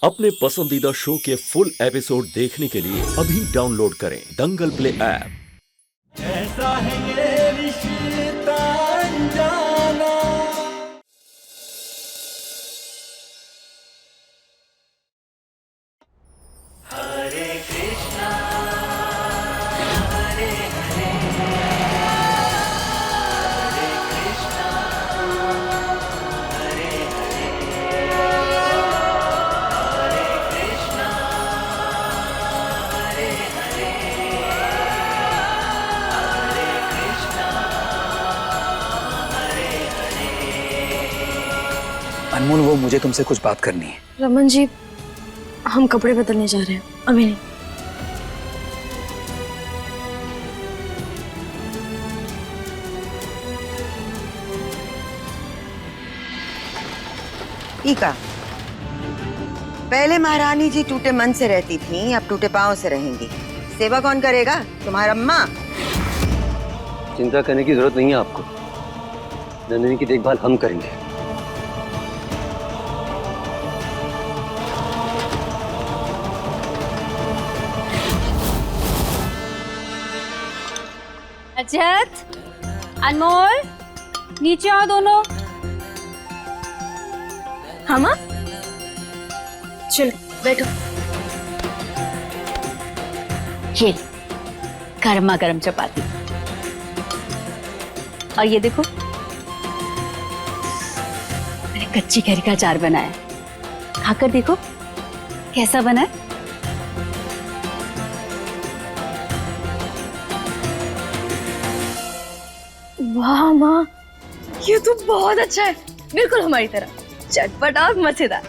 अपने पसंदीदा शो के फुल एपिसोड देखने के लिए अभी डाउनलोड करें दंगल प्ले ऐप। कैसा है ये रिश्ता अनजाना। हरे कृष्णा हरे हरे हरे कृष्णा हरे हरे हरे कृष्णा हरे हरे हरे कृष्णा हरे हरे। अनमोल, वो मुझे तुमसे कुछ बात करनी है। रमन जी, हम कपड़े बदलने जा रहे हैं, अभी नहीं। टीका, पहले महारानी जी टूटे मन से रहती थीं, अब टूटे पांव से रहेंगी। सेवा कौन करेगा? तुम्हारा अम्मा। चिंता करने की जरूरत नहीं है आपको। नंदिनी की देखभाल हम करेंगे। अजत, अनमोल, नीचे आओ दोनों। हाँ माँ, चलो बैठो। ये गर्मा गर्म चपाती, और ये देखो मैंने कच्ची कैरी का अचार बनाया, खाकर देखो कैसा बना है। वाह माँ, ये तो बहुत अच्छा है, बिल्कुल हमारी तरह, चटपटा और मजेदार।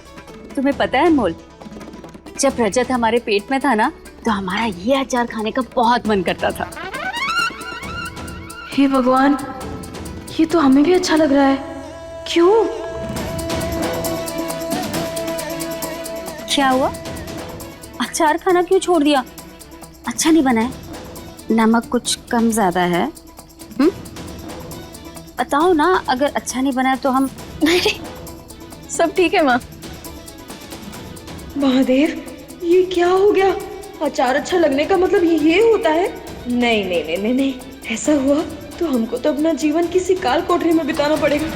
तुम्हें पता है अनमोल, जब रजत हमारे पेट में था ना, तो हमारा ये अचार खाने का बहुत मन करता था। हे भगवान, ये तो हमें भी अच्छा लग रहा है। क्यों? क्या हुआ? अचार खाना क्यों छोड़ दिया? अच्छा नहीं बना है? नमक कुछ कम ज्यादा है? बताओ ना, अगर अच्छा नहीं बना है तो हम नहीं, सब ठीक है माँ। महादेव, ये क्या हो गया? अचार अच्छा लगने का मतलब ये होता है? नहीं नहीं नहीं नहीं नहीं, ऐसा हुआ तो हमको तो अपना जीवन किसी काल कोठरी में बिताना पड़ेगा।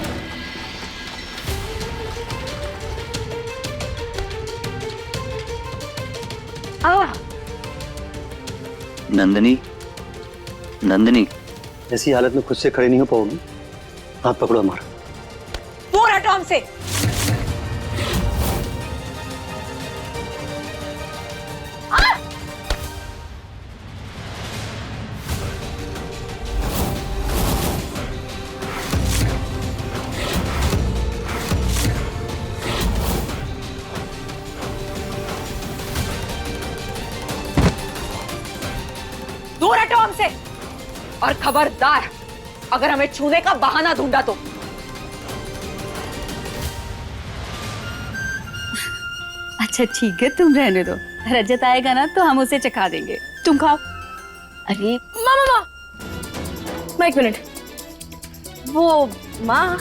नंदिनी, नंदिनी, ऐसी हालत में खुद से खड़े नहीं हो पाओगी। हाथ पकड़ो हमारा। दूर हटो हमसे। दूर हटो हमसे, और खबरदार अगर हमें छूने का बहाना ढूंढा तो। अच्छा ठीक है, तुम रहने दो। रजत आएगा ना तो हम उसे चखा देंगे, तुम खाओ। अरे माँ, एक मिनट। वो माँ,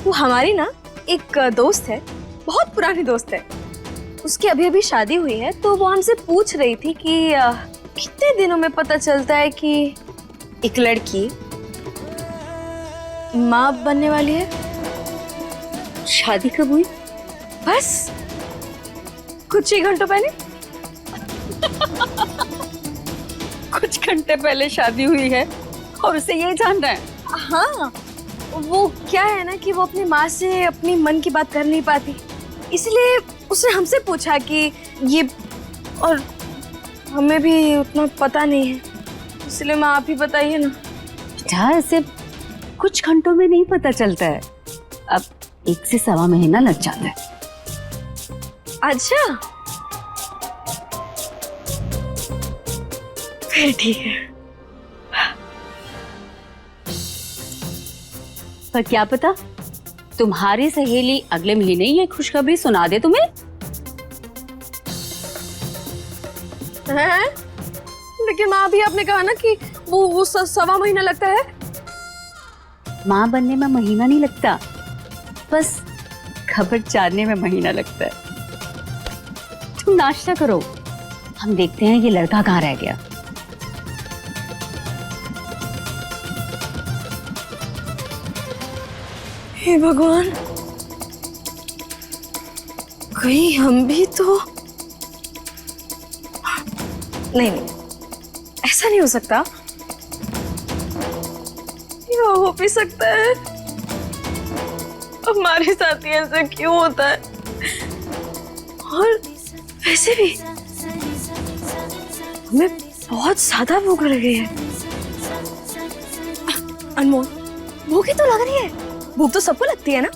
वो हमारी ना एक दोस्त है, बहुत पुरानी दोस्त है। उसकी अभी अभी शादी हुई है, तो वो हमसे पूछ रही थी कि कितने दिनों में पता चलता है कि एक लड़की माँ बनने वाली है। शादी कब हुई? बस कुछ ही घंटों पहले। कुछ घंटे पहले शादी हुई है और उसे ये जानना है? हाँ, वो क्या है ना कि वो अपनी माँ से अपनी मन की बात कर नहीं पाती, इसलिए उसने हमसे पूछा कि ये, और हमें भी उतना पता नहीं है, इसलिए माँ आप ही बताइए ना। बेटा, ऐसे कुछ घंटों में नहीं पता चलता है, अब 1 से सवा महीना लग जाता है। अच्छा, फिर ठीक है। पर क्या पता तुम्हारी सहेली अगले महीने ये खुशखबरी सुना दे तुम्हें। हैं? लेकिन माँ भी आपने कहा ना कि वो सवा महीना लगता है। माँ बनने में महीना नहीं लगता, बस खबर जानने में महीना लगता है। तुम नाश्ता करो, हम देखते हैं ये लड़का कहाँ रह गया। हे भगवान, कहीं हम भी तो नहीं, ऐसा नहीं हो सकता। ये हो भी सकता है, हमारे साथ ही ऐसा क्यों होता है? और वैसे भी हमें बहुत ज्यादा भूख लग रही है। अनमोल, भूख ही तो लग रही है। भूख तो सबको लगती है ना,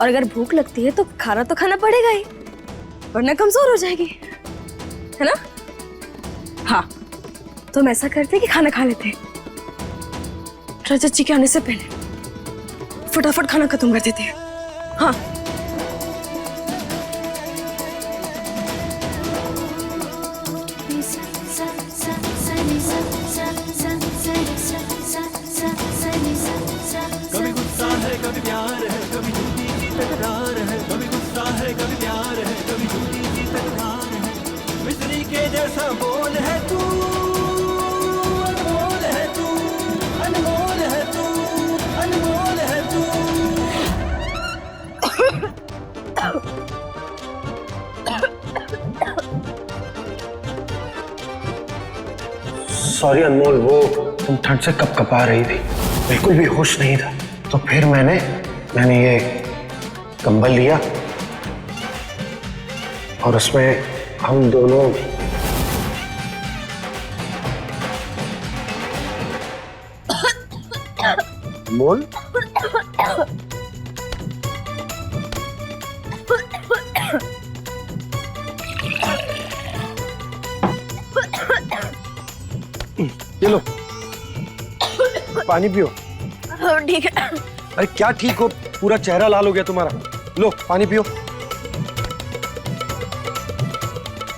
और अगर भूख लगती है तो खाना तो खाना पड़ेगा ही, वरना कमजोर हो जाएगी, है ना? हाँ, तो हम ऐसा करते कि खाना खा लेते। रजत जी के आने से पहले फटाफट खाना खत्म कर देते हैं। हाँ, कभी गुस्सा है कभी प्यार है, कभी झूठी सी तकरार है। कभी गुस्सा है कभी प्यार है, कभी झूठी सी तकरार है। मिस्री के जैसा बोल है तू, अनमोल है तू, अनमोल है तू, अनमोल है तू। सॉरी अनमोल, वो तुम ठंड से कपकपा रही थी, बिल्कुल भी होश नहीं था, तो फिर मैंने ये कंबल लिया और उसमें हम दोनों अनमोल ये लो पानी पियो। ठीक है। अरे क्या ठीक हो, पूरा चेहरा लाल हो गया तुम्हारा। लो पानी पियो।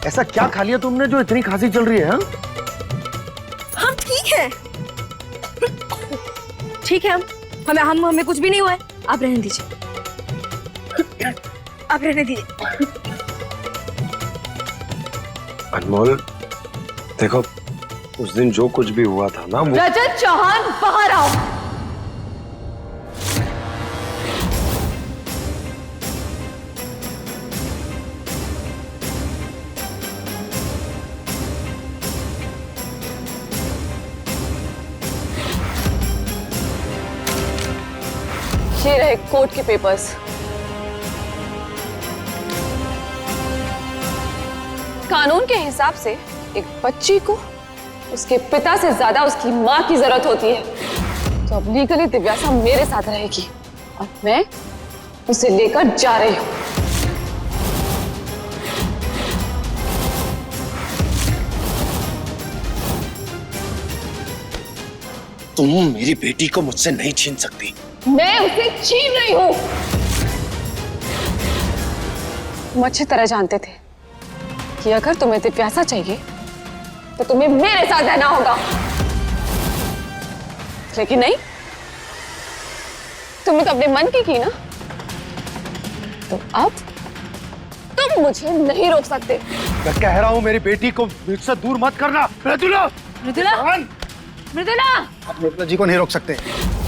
ऐसा क्या खा लिया तुमने जो इतनी खांसी चल रही है? हाँ, हम ठीक है, ठीक है। हमें कुछ भी नहीं हुआ है। आप रहने दीजिए, आप रहने दीजिए। अनमोल देखो, उस दिन जो कुछ भी हुआ था ना वो... रजत चौहान, बाहर आओ। ये रहे कोर्ट के पेपर्स। कानून के हिसाब से एक बच्ची को उसके पिता से ज्यादा उसकी माँ की जरूरत होती है, तो अब लीगली दिव्यासा मेरे साथ रहेगी और मैं उसे लेकर जा रही हूँ। तुम मेरी बेटी को मुझसे नहीं छीन सकती। मैं उसे छीन रही हूँ। तुम अच्छी तरह जानते थे कि अगर तुम्हें दिव्यासा चाहिए तो तुम्हें मेरे साथ रहना होगा, लेकिन नहीं, तुमने तो अपने मन की की ना, तो अब तुम मुझे नहीं रोक सकते। मैं कह रहा हूँ मेरी बेटी को मुझसे दूर मत करना। मृदुला, मृदुला, मृदुला, आप मृदुला जी को नहीं रोक सकते।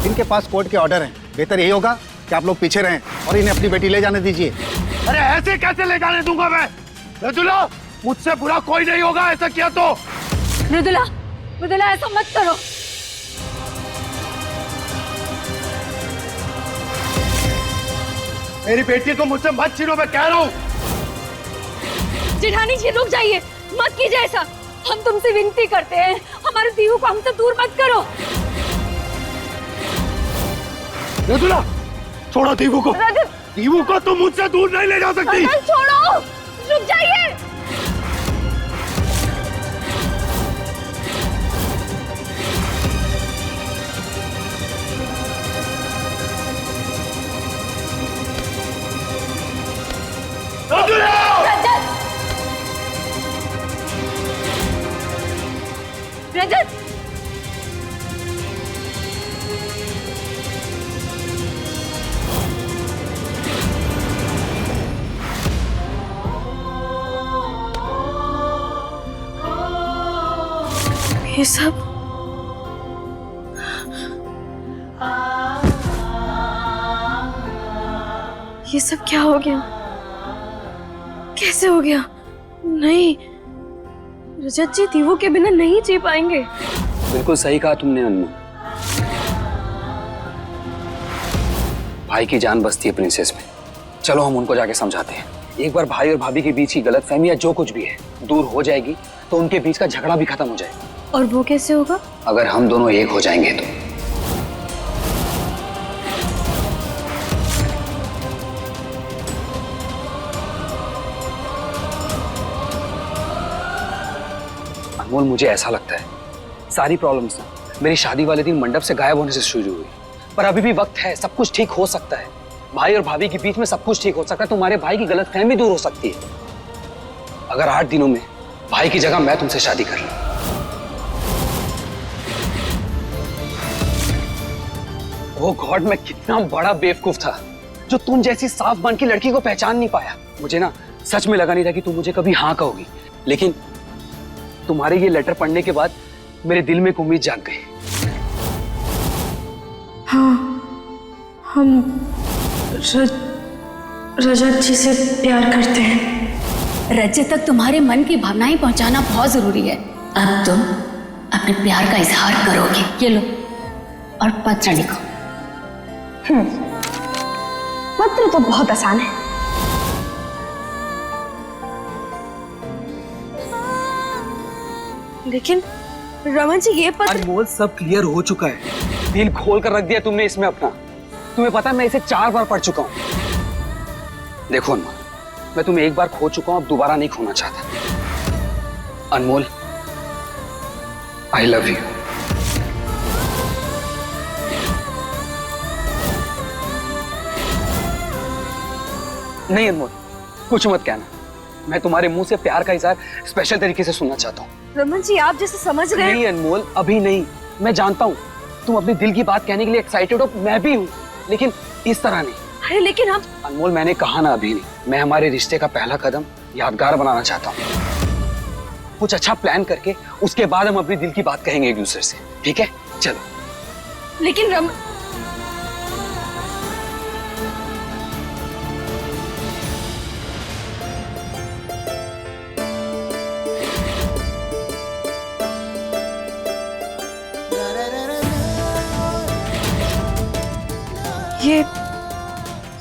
इनके पास कोर्ट के ऑर्डर हैं। बेहतर यही होगा कि आप लोग पीछे रहें और इन्हें अपनी बेटी ले जाने दीजिए। अरे ऐसे कैसे ले जाने दूंगा मैं? मृदुला, मुझसे बुरा कोई नहीं होगा ऐसा किया तो। मृदुला, मृदुला, ऐसा मत करो। मेरी बेटी को मुझसे मत छीनो, मैं कह रहा हूँ। जेठानी जी रुक जाइए, मत कीजिए ऐसा। हम तुमसे विनती करते हैं, हमारे दीवू को हमसे दूर मत करो। मृदुला, छोड़ो दीवू को। दीवू को तुम मुझसे दूर नहीं ले जा सकती। छोड़ो, रुक जाइए। रजत, ये सब क्या हो गया? कैसे हो गया? नहीं, रजत जी दीवू के बिना नहीं जी पाएंगे। बिल्कुल सही कहा तुमने अनमोल। भाई की जान बसती है प्रिंसेस में। चलो हम उनको जाके समझाते हैं। एक बार भाई और भाभी के बीच की गलतफहमी या जो कुछ भी है दूर हो जाएगी तो उनके बीच का झगड़ा भी खत्म हो जाएगा। और वो कैसे होगा? अगर हम दोनों एक हो जाएंगे तो। अनमोल, मुझे ऐसा लगता है सारी प्रॉब्लम्स ना मेरी शादी वाले दिन मंडप से गायब होने से शुरू हुई, पर अभी भी वक्त है, सब कुछ ठीक हो सकता है। भाई और भाभी के बीच में सब कुछ ठीक हो सकता है। तुम्हारे भाई की गलतफहमी दूर हो सकती है अगर 8 दिनों में भाई की जगह मैं तुमसे शादी कर लूं। ओ गॉड, मैं कितना बड़ा बेवकूफ था जो तुम जैसी साफ मन की लड़की को पहचान नहीं पाया। मुझे ना सच में लगा नहीं था कि तुम मुझे कभी हाँ कहोगी, लेकिन तुम्हारे ये लेटर पढ़ने के बाद मेरे दिल में एक उम्मीद जाग गई। हाँ, हम रजत जी से प्यार करते हैं। रजत तक तुम्हारे मन की भावनाएं पहुंचाना बहुत जरूरी है। अब तुम अपने प्यार का इजहार करोगे। ये लो और पत्र लिखो। पत्र तो बहुत आसान है। लेकिन रमन जी ये पत्र। अनमोल, सब क्लियर हो चुका है। दिल खोल कर रख दिया तुमने इसमें अपना। तुम्हें पता है मैं इसे 4 बार पढ़ चुका हूं। देखो अनमोल, मैं तुम्हें एक बार खो चुका हूं, अब दोबारा नहीं खोना चाहता। अनमोल, आई लव यू। नहीं अनमोल, कुछ मत कहना। मैं तुम्हारे मुंह से प्यार का इजहार स्पेशल तरीके से सुनना चाहता हूँ। रमन जी, आप जैसे समझ रहे हैं। नहीं अनमोल, अभी नहीं। मैं जानता हूँ तुम अपने दिल की बात कहने के लिए एक्साइटेड हो, मैं भी हूँ, लेकिन इस तरह नहीं। अरे लेकिन आप। अनमोल, मैंने कहा ना अभी नहीं। मैं हमारे रिश्ते का पहला कदम यादगार बनाना चाहता हूँ। कुछ अच्छा प्लान करके उसके बाद हम अपने दिल की बात कहेंगे एक दूसरे से, ठीक है? चलो। लेकिन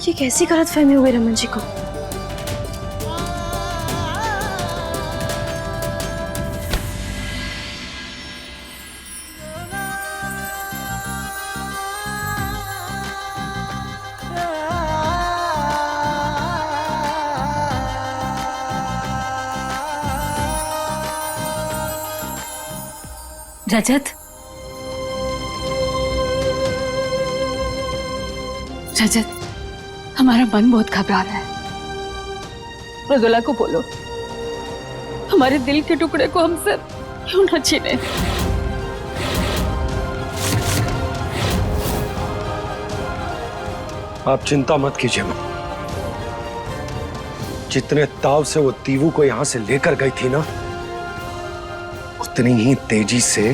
ये कैसी गलतफहमी हुई रमन जी को? रजत, रजत, हमारा मन बहुत घबरा रहा है। मृदुला को बोलो हमारे दिल के टुकड़े को हमसे क्यों न छीने। आप चिंता मत कीजिए मां। जितने ताव से वो दीवू को यहां से लेकर गई थी ना, उतनी ही तेजी से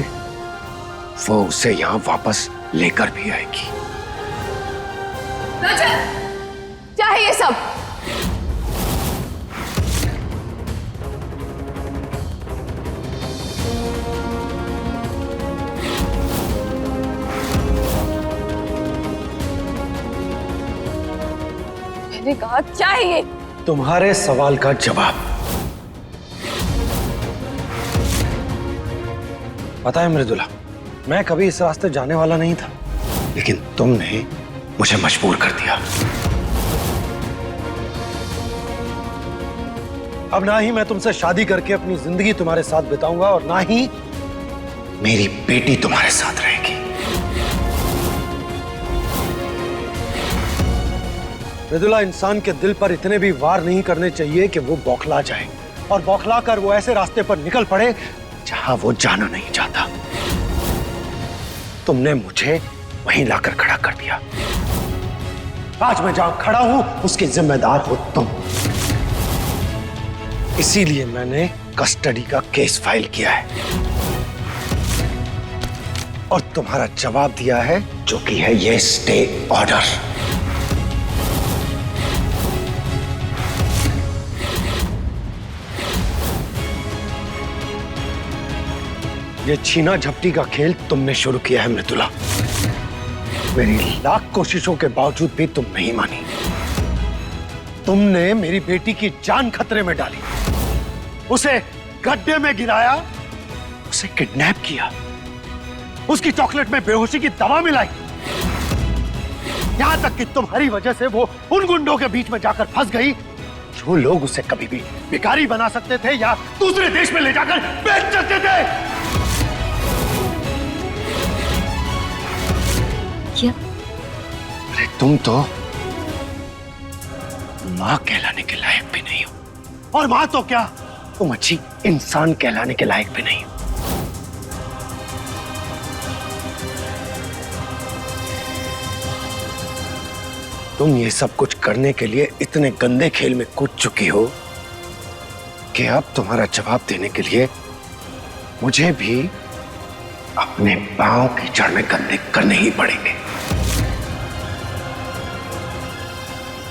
वो उसे यहां वापस लेकर भी आएगी। क्या है ये सब? मैंने कहा क्या है ये? तुम्हारे सवाल का जवाब। पता है मृदुला, मैं कभी इस रास्ते जाने वाला नहीं था, लेकिन तुमने मुझे मजबूर कर दिया। अब ना ही मैं तुमसे शादी करके अपनी जिंदगी तुम्हारे साथ बिताऊंगा और ना ही मेरी बेटी तुम्हारे साथ रहेगी। मृदुला, इंसान के दिल पर इतने भी वार नहीं करने चाहिए कि वो बौखला जाए और बौखला कर वो ऐसे रास्ते पर निकल पड़े जहां वो जाना नहीं चाहता। तुमने मुझे वहीं लाकर खड़ा कर दिया। आज मैं जहां खड़ा हूं उसकी जिम्मेदार हो तुम। इसीलिए मैंने कस्टडी का केस फाइल किया है। और तुम्हारा जवाब दिया है, जो कि है ये स्टे ऑर्डर। ये छीना झपटी का खेल तुमने शुरू किया है मृदुला। मेरी लाख कोशिशों के बावजूद भी तुम नहीं मानी। तुमने मेरी बेटी की जान खतरे में डाली, उसे गड्ढे में गिराया, उसे किडनैप किया, उसकी चॉकलेट में बेहोशी की दवा मिलाई, यहां तक कि तुम्हारी वजह से वो उन गुंडों के बीच में जाकर फंस गई जो लोग उसे कभी भी भिखारी बना सकते थे या दूसरे देश में ले जाकर बेच सकते थे। क्या? अरे तुम तो मां कहलाने के लायक भी नहीं हो, और मां तो क्या, तुम अच्छी इंसान कहलाने के लायक भी नहीं हो। तुम ये सब कुछ करने के लिए इतने गंदे खेल में कूद चुकी हो कि अब तुम्हारा जवाब देने के लिए मुझे भी अपने पांव की जड़ में गंदे करने ही पड़ेंगे।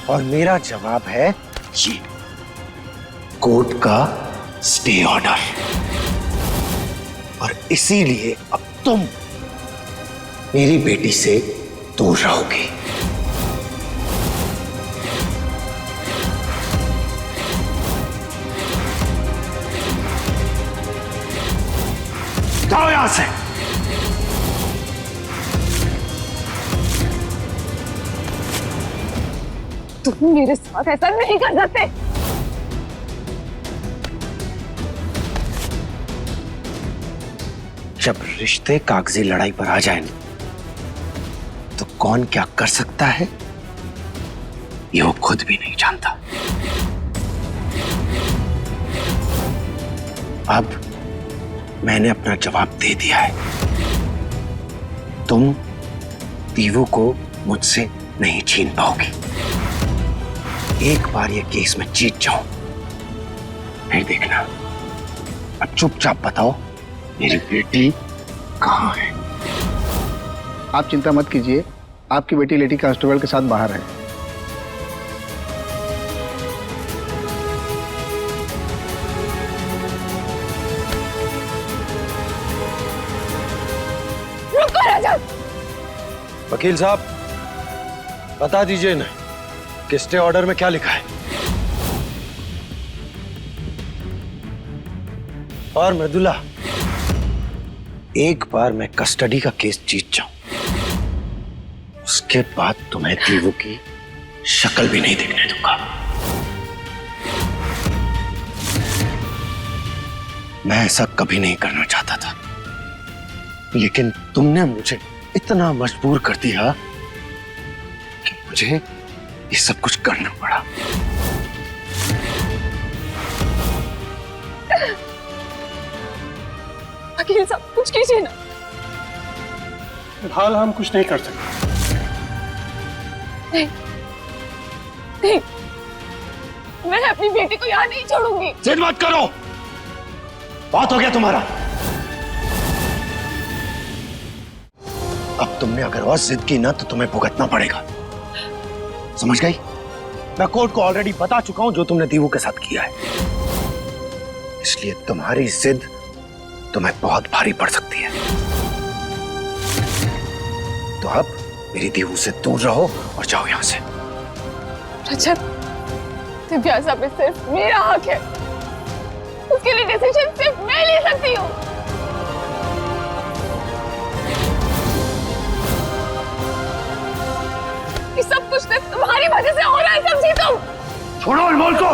और मेरा जवाब है ये, कोर्ट का स्टे ऑर्डर। और इसीलिए अब तुम मेरी बेटी से दूर रहोगी। जाओ यहां से। तुम मेरे साथ ऐसा नहीं कर सकते। जब रिश्ते कागजी लड़ाई पर आ जाए तो कौन क्या कर सकता है ये वो खुद भी नहीं जानता। अब मैंने अपना जवाब दे दिया है। तुम तीवू को मुझसे नहीं छीन पाओगी। एक बार ये केस में जीत जाऊं, फिर देखना। अब चुपचाप बताओ मेरी बेटी कहाँ है? आप चिंता मत कीजिए, आपकी बेटी लेडी कांस्टेबल के साथ बाहर है। रुको राजा। वकील साहब, बता दीजिए ना कि स्टे ऑर्डर में क्या लिखा है। और मृदुला, एक बार मैं कस्टडी का केस जीत जाऊं, उसके बाद तुम्हें तीवू की शक्ल भी नहीं देखने दूंगा। मैं ऐसा कभी नहीं करना चाहता था, लेकिन तुमने मुझे इतना मजबूर कर दिया कि मुझे ये सब कुछ करना पड़ा। वकील साहब, कुछ कीजिए ना। फिलहाल हम कुछ नहीं कर सकते। नहीं, नहीं, मैं अपनी बेटी को यहाँ नहीं छोड़ूंगी। जिद मत करो, बात हो गया तुम्हारा। अब तुमने अगर और जिद की ना तो तुम्हें भुगतना पड़ेगा, समझ गई? मैं कोर्ट को ऑलरेडी बता चुका हूं जो तुमने तीवू के साथ किया है, इसलिए तुम्हारी जिद तुम्हें बहुत भारी पड़ सकती है। तो अब मेरी तीवू से दूर रहो और जाओ यहां से। रजत, दिव्यासा पे सिर्फ मेरा हक है, उसके लिए डिसीजन सिर्फ मैं ले सकती हूँ। ये सब कुछ सिर्फ तुम्हारी वजह से हो रहा है, समझी तुम? छोड़ो अनमोल को।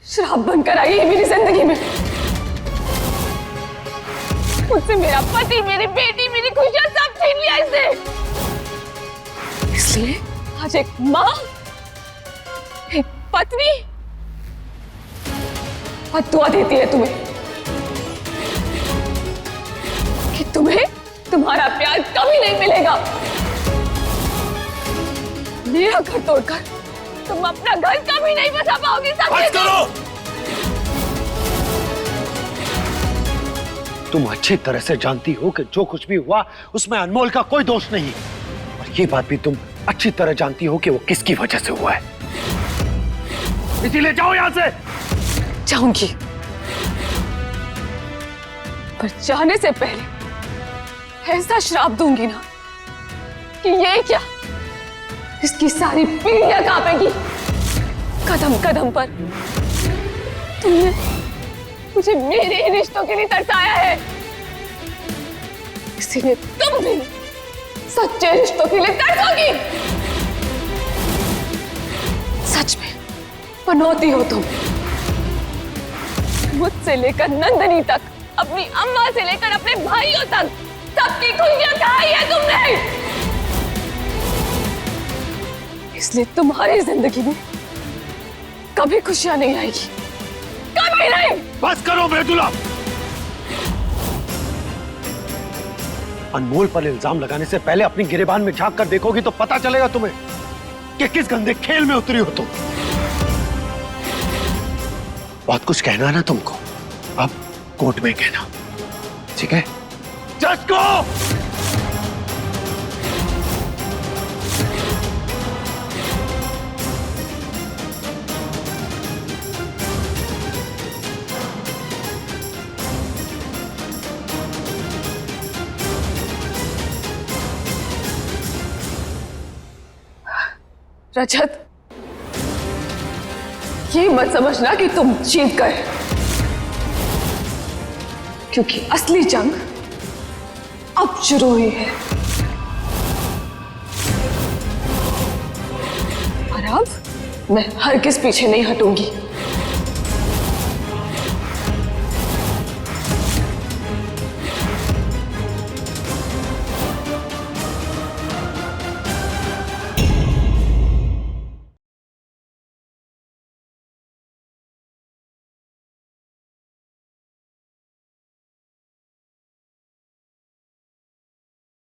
शराब बनकर आई है मेरी जिंदगी में। मुझसे मेरा पति, मेरी बेटी, मेरी खुशियां सब छीन लिया इसने। इसलिए आज एक माँ, एक पत्नी बद्दुआ देती है तुम्हें कि तुम्हें तुम्हारा प्यार कभी नहीं मिलेगा। मेरा घर तोड़कर तुम अपना घर कभी नहीं बसा पाओगे। बस करो। तुम अच्छी तरह से जानती हो कि जो कुछ भी हुआ उसमें अनमोल का कोई दोष नहीं, और ये बात भी तुम अच्छी तरह जानती हो कि वो किसकी वजह से हुआ है। इसीलिए जाओ यहां से। जाऊंगी, पर जाने से पहले ऐसा श्राप दूंगी ना कि ये क्या, इसकी सारी पीढ़ियां कांपेगी। कदम कदम पर तुमने मुझे मेरे ही रिश्तों के लिए तरसाया है, इसीलिए तुम भी सच्चे रिश्तों के लिए तरसोगी। सच में पनौती हो तुम। मुझसे लेकर नंदनी तक, अपनी अम्मा से लेकर अपने भाइयों तक, सबकी खुशियां खाई है तुमने। इसलिए तुम्हारी जिंदगी में कभी खुशियां नहीं आएगी, कभी नहीं। बस करो मृदुला। अनमोल पर इल्जाम लगाने से पहले अपनी गिरेबान में झांक कर देखोगी तो पता चलेगा तुम्हें कि किस गंदे खेल में उतरी हो तुम। बहुत कुछ कहना है ना तुमको, अब कोर्ट में कहना, ठीक है? जज को रजत, ये मत समझना कि तुम जीत गए, क्योंकि असली जंग अब शुरू हुई है। और अब मैं हरगिज़ पीछे नहीं हटूंगी।